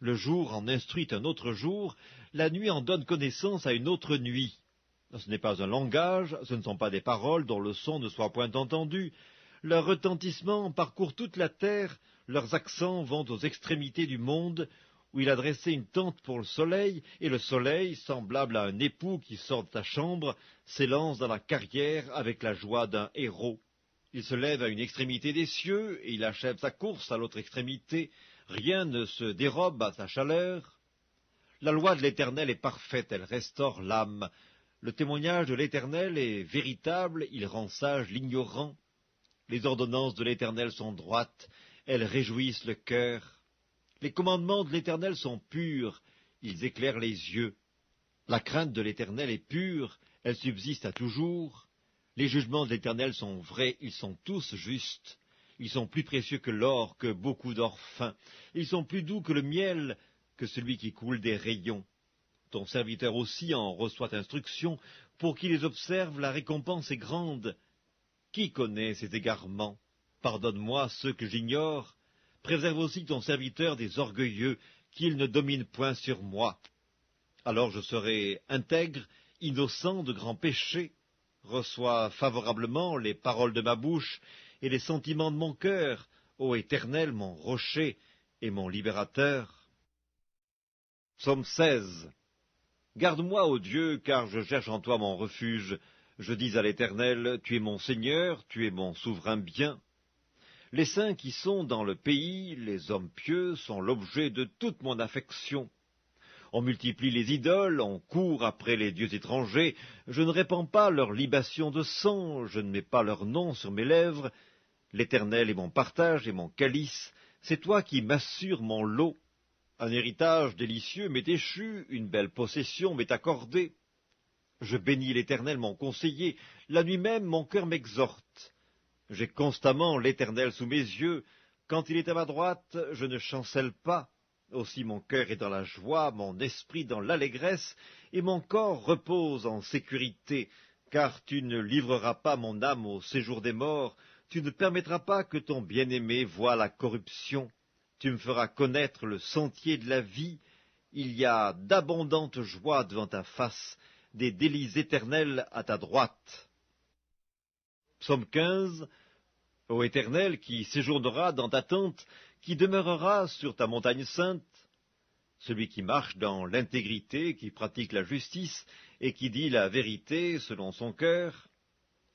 Le jour en instruit un autre jour, la nuit en donne connaissance à une autre nuit. Ce n'est pas un langage, ce ne sont pas des paroles dont le son ne soit point entendu. Leur retentissement parcourt toute la terre, leurs accents vont aux extrémités du monde, où il a dressé une tente pour le soleil, et le soleil, semblable à un époux qui sort de sa chambre, s'élance dans la carrière avec la joie d'un héros. Il se lève à une extrémité des cieux, et il achève sa course à l'autre extrémité. Rien ne se dérobe à sa chaleur. La loi de l'Éternel est parfaite, elle restaure l'âme. Le témoignage de l'Éternel est véritable, il rend sage l'ignorant. Les ordonnances de l'Éternel sont droites, elles réjouissent le cœur. Les commandements de l'Éternel sont purs, ils éclairent les yeux. La crainte de l'Éternel est pure, elle subsiste à toujours. Les jugements de l'Éternel sont vrais, ils sont tous justes. Ils sont plus précieux que l'or, que beaucoup d'or fin. Ils sont plus doux que le miel, que celui qui coule des rayons. Ton serviteur aussi en reçoit instruction, pour qu'il les observe, la récompense est grande. Qui connaît ces égarements? Pardonne-moi ceux que j'ignore. Préserve aussi ton serviteur des orgueilleux, qu'ils ne dominent point sur moi. Alors je serai intègre, innocent de grands péchés. Reçois favorablement les paroles de ma bouche et les sentiments de mon cœur, ô Éternel, mon rocher et mon libérateur. Psaume 16. Garde-moi, ô Dieu, car je cherche en toi mon refuge. Je dis à l'Éternel, tu es mon Seigneur, tu es mon souverain bien. Les saints qui sont dans le pays, les hommes pieux, sont l'objet de toute mon affection. On multiplie les idoles, on court après les dieux étrangers, je ne répands pas leur libation de sang, je ne mets pas leur nom sur mes lèvres. L'Éternel est mon partage et mon calice, c'est toi qui m'assures mon lot. Un héritage délicieux m'est échu, une belle possession m'est accordée. Je bénis l'Éternel mon conseiller, la nuit même mon cœur m'exhorte. J'ai constamment l'Éternel sous mes yeux, quand il est à ma droite, je ne chancelle pas. Aussi mon cœur est dans la joie, mon esprit dans l'allégresse, et mon corps repose en sécurité, car tu ne livreras pas mon âme au séjour des morts, tu ne permettras pas que ton bien-aimé voie la corruption. Tu me feras connaître le sentier de la vie, il y a d'abondantes joies devant ta face, des délices éternels à ta droite. Psaume 15. Ô Éternel, qui séjournera dans ta tente, qui demeurera sur ta montagne sainte, celui qui marche dans l'intégrité, qui pratique la justice, et qui dit la vérité selon son cœur,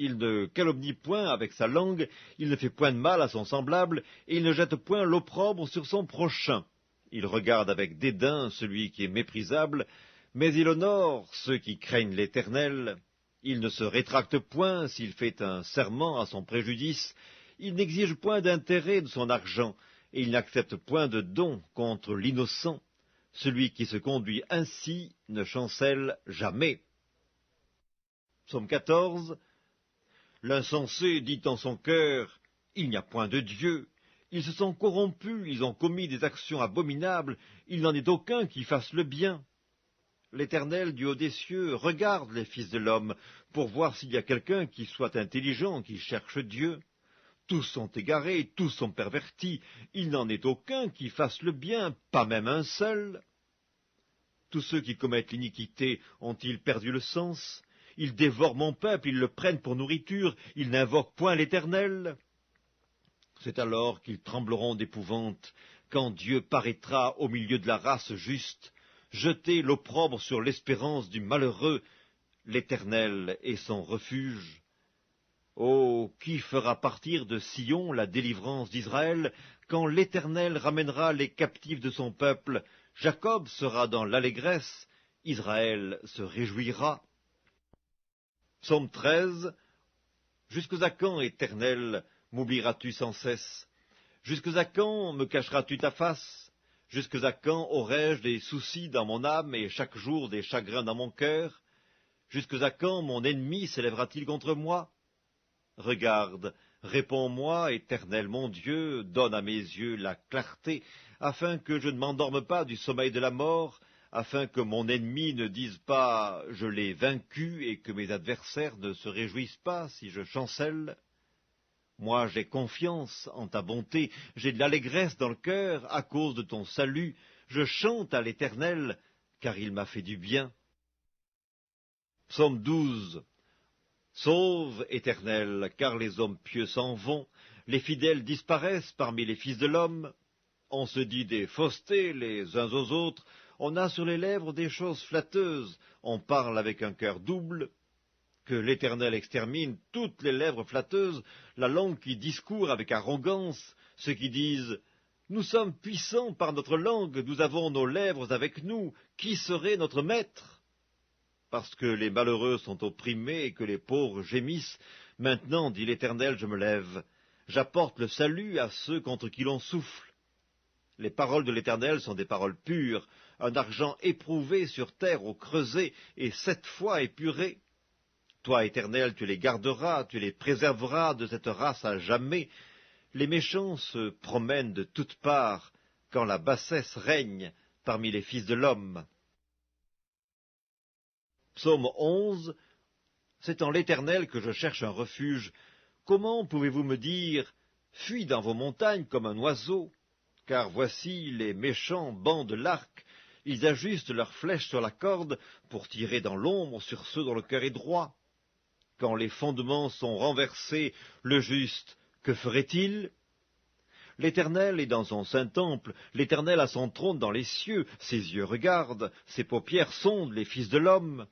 il ne calomnie point avec sa langue, il ne fait point de mal à son semblable, et il ne jette point l'opprobre sur son prochain. Il regarde avec dédain celui qui est méprisable, mais il honore ceux qui craignent l'Éternel. Il ne se rétracte point s'il fait un serment à son préjudice, il n'exige point d'intérêt de son argent, et il n'accepte point de don contre l'innocent. Celui qui se conduit ainsi ne chancelle jamais. Psaume 14. L'insensé dit en son cœur, il n'y a point de Dieu. Ils se sont corrompus, ils ont commis des actions abominables, il n'en est aucun qui fasse le bien. L'Éternel du haut des cieux regarde les fils de l'homme, pour voir s'il y a quelqu'un qui soit intelligent, qui cherche Dieu. Tous sont égarés, tous sont pervertis, il n'en est aucun qui fasse le bien, pas même un seul. Tous ceux qui commettent l'iniquité ont-ils perdu le sens? Ils dévorent mon peuple, ils le prennent pour nourriture, ils n'invoquent point l'Éternel. C'est alors qu'ils trembleront d'épouvante, quand Dieu paraîtra au milieu de la race juste. Jeter l'opprobre sur l'espérance du malheureux, l'Éternel est son refuge. Oh, qui fera partir de Sion la délivrance d'Israël, quand l'Éternel ramènera les captifs de son peuple? Jacob sera dans l'allégresse, Israël se réjouira. Psaume 13. Jusqu'à quand, Éternel, m'oublieras-tu sans cesse? Jusqu'à quand me cacheras-tu ta face? Jusqu'à quand aurai-je des soucis dans mon âme et chaque jour des chagrins dans mon cœur? Jusqu'à quand mon ennemi s'élèvera-t-il contre moi? Regarde, réponds-moi, Éternel mon Dieu, donne à mes yeux la clarté, afin que je ne m'endorme pas du sommeil de la mort, afin que mon ennemi ne dise pas « je l'ai vaincu » et que mes adversaires ne se réjouissent pas si je chancelle. Moi j'ai confiance en ta bonté, j'ai de l'allégresse dans le cœur à cause de ton salut. Je chante à l'Éternel, car il m'a fait du bien. Psaume 12. Sauve, Éternel, car les hommes pieux s'en vont, les fidèles disparaissent parmi les fils de l'homme. On se dit des faussetés les uns aux autres, on a sur les lèvres des choses flatteuses, on parle avec un cœur double. Que l'Éternel extermine toutes les lèvres flatteuses, la langue qui discourt avec arrogance, ceux qui disent « Nous sommes puissants par notre langue, nous avons nos lèvres avec nous, qui serait notre maître ?» Parce que les malheureux sont opprimés et que les pauvres gémissent, maintenant, dit l'Éternel, je me lève. J'apporte le salut à ceux contre qui l'on souffle. Les paroles de l'Éternel sont des paroles pures, un argent éprouvé sur terre au creuset et 7 fois épuré. Toi, Éternel, tu les garderas, tu les préserveras de cette race à jamais. Les méchants se promènent de toutes parts, quand la bassesse règne parmi les fils de l'homme. Psaume 11. C'est en l'Éternel que je cherche un refuge. Comment pouvez-vous me dire « Fuis dans vos montagnes comme un oiseau » Car voici les méchants bandent l'arc, ils ajustent leurs flèches sur la corde pour tirer dans l'ombre sur ceux dont le cœur est droit. Quand les fondements sont renversés, le juste, que ferait-il? L'Éternel est dans son saint temple, l'Éternel a son trône dans les cieux, ses yeux regardent, ses paupières sondent les fils de l'homme.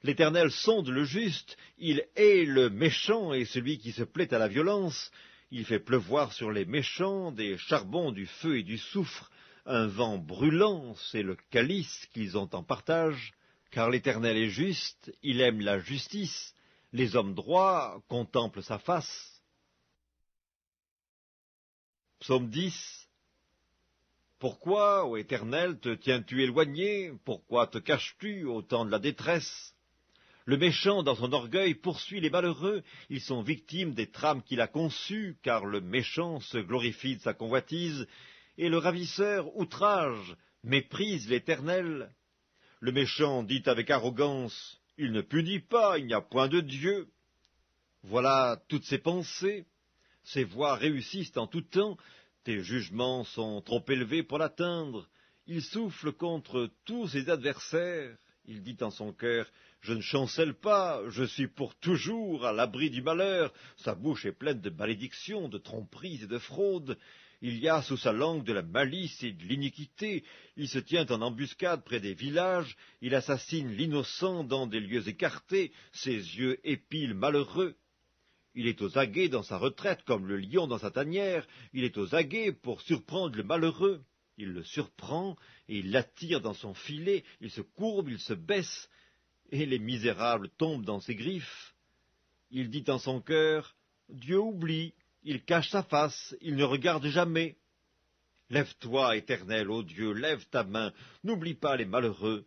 L'Éternel sonde le juste, il hait le méchant et celui qui se plaît à la violence. Il fait pleuvoir sur les méchants des charbons, du feu et du soufre. Un vent brûlant, c'est le calice qu'ils ont en partage. Car l'Éternel est juste, il aime la justice. Les hommes droits contemplent sa face. Psaume 10. Pourquoi, ô Éternel, te tiens-tu éloigné? Pourquoi te caches-tu au temps de la détresse? Le méchant, dans son orgueil, poursuit les malheureux. Ils sont victimes des trames qu'il a conçues, car le méchant se glorifie de sa convoitise, et le ravisseur outrage, méprise l'Éternel. Le méchant dit avec arrogance, « Il ne punit pas, il n'y a point de Dieu. » Voilà toutes ses pensées. Ses voies réussissent en tout temps. Tes jugements sont trop élevés pour l'atteindre. Il souffle contre tous ses adversaires. Il dit en son cœur, « Je ne chancelle pas, je suis pour toujours à l'abri du malheur. » Sa bouche est pleine de malédictions, de tromperies et de fraudes. Il y a sous sa langue de la malice et de l'iniquité. Il se tient en embuscade près des villages. Il assassine l'innocent dans des lieux écartés. Ses yeux épient le malheureux. Il est aux aguets dans sa retraite, comme le lion dans sa tanière. Il est aux aguets pour surprendre le malheureux. Il le surprend et il l'attire dans son filet. Il se courbe, il se baisse, et les misérables tombent dans ses griffes. Il dit en son cœur, « Dieu oublie, il cache sa face, il ne regarde jamais. » Lève-toi, Éternel, ô Dieu, lève ta main, n'oublie pas les malheureux.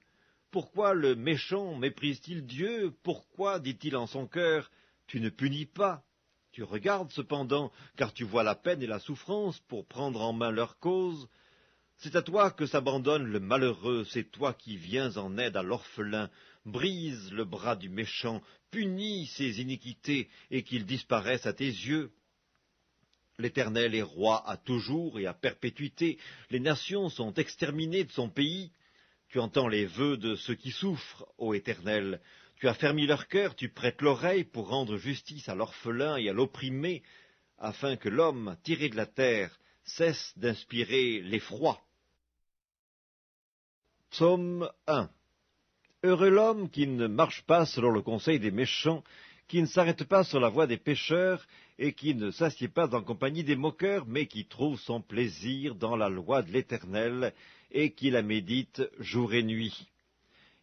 Pourquoi le méchant méprise-t-il Dieu? Pourquoi, dit-il en son cœur, tu ne punis pas? Tu regardes cependant, car tu vois la peine et la souffrance pour prendre en main leur cause. C'est à toi que s'abandonne le malheureux, c'est toi qui viens en aide à l'orphelin. Brise le bras du méchant, punis ses iniquités, et qu'il disparaisse à tes yeux. L'Éternel est roi à toujours et à perpétuité. Les nations sont exterminées de son pays. Tu entends les vœux de ceux qui souffrent, ô Éternel. Tu as fermi leur cœur, tu prêtes l'oreille pour rendre justice à l'orphelin et à l'opprimé, afin que l'homme, tiré de la terre, cesse d'inspirer l'effroi. Psaume 1. Heureux l'homme qui ne marche pas selon le conseil des méchants, qui ne s'arrête pas sur la voie des pécheurs, et qui ne s'assied pas en compagnie des moqueurs, mais qui trouve son plaisir dans la loi de l'Éternel, et qui la médite jour et nuit.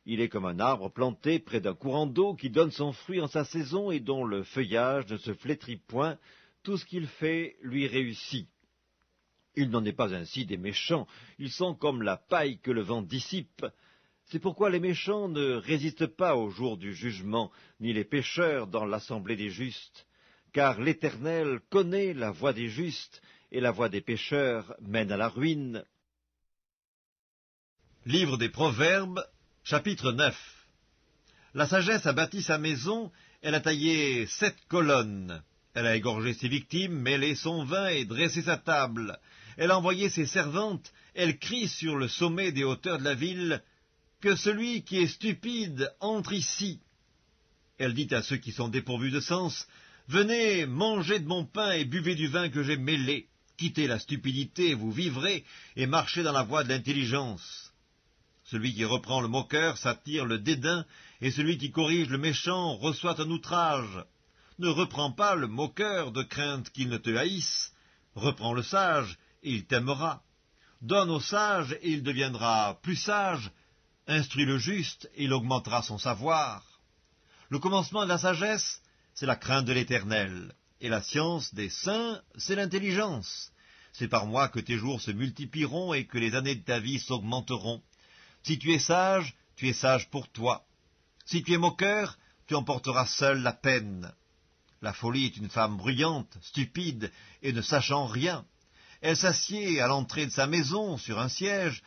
Il est comme un arbre planté près d'un courant d'eau qui donne son fruit en sa saison et dont le feuillage ne se flétrit point. Tout ce qu'il fait lui réussit. Il n'en est pas ainsi des méchants. Ils sont comme la paille que le vent dissipe. C'est pourquoi les méchants ne résistent pas au jour du jugement, ni les pécheurs dans l'assemblée des justes. Car l'Éternel connaît la voie des justes, et la voie des pécheurs mène à la ruine. Livre des Proverbes, chapitre 9. La sagesse a bâti sa maison, elle a taillé 7 colonnes. Elle a égorgé ses victimes, mêlé son vin et dressé sa table. Elle a envoyé ses servantes, elle crie sur le sommet des hauteurs de la ville, « Que celui qui est stupide entre ici !» Elle dit à ceux qui sont dépourvus de sens, « Venez, mangez de mon pain et buvez du vin que j'ai mêlé. Quittez la stupidité, vous vivrez, et marchez dans la voie de l'intelligence. » Celui qui reprend le moqueur s'attire le dédain, et celui qui corrige le méchant reçoit un outrage. Ne reprends pas le moqueur de crainte qu'il ne te haïsse. Reprends le sage, et il t'aimera. Donne au sage, et il deviendra plus sage. Instruis le juste, et il augmentera son savoir. Le commencement de la sagesse, c'est la crainte de l'Éternel, et la science des saints, c'est l'intelligence. C'est par moi que tes jours se multiplieront et que les années de ta vie s'augmenteront. Si tu es sage pour toi. Si tu es moqueur, tu emporteras seul la peine. La folie est une femme bruyante, stupide et ne sachant rien. Elle s'assied à l'entrée de sa maison sur un siège,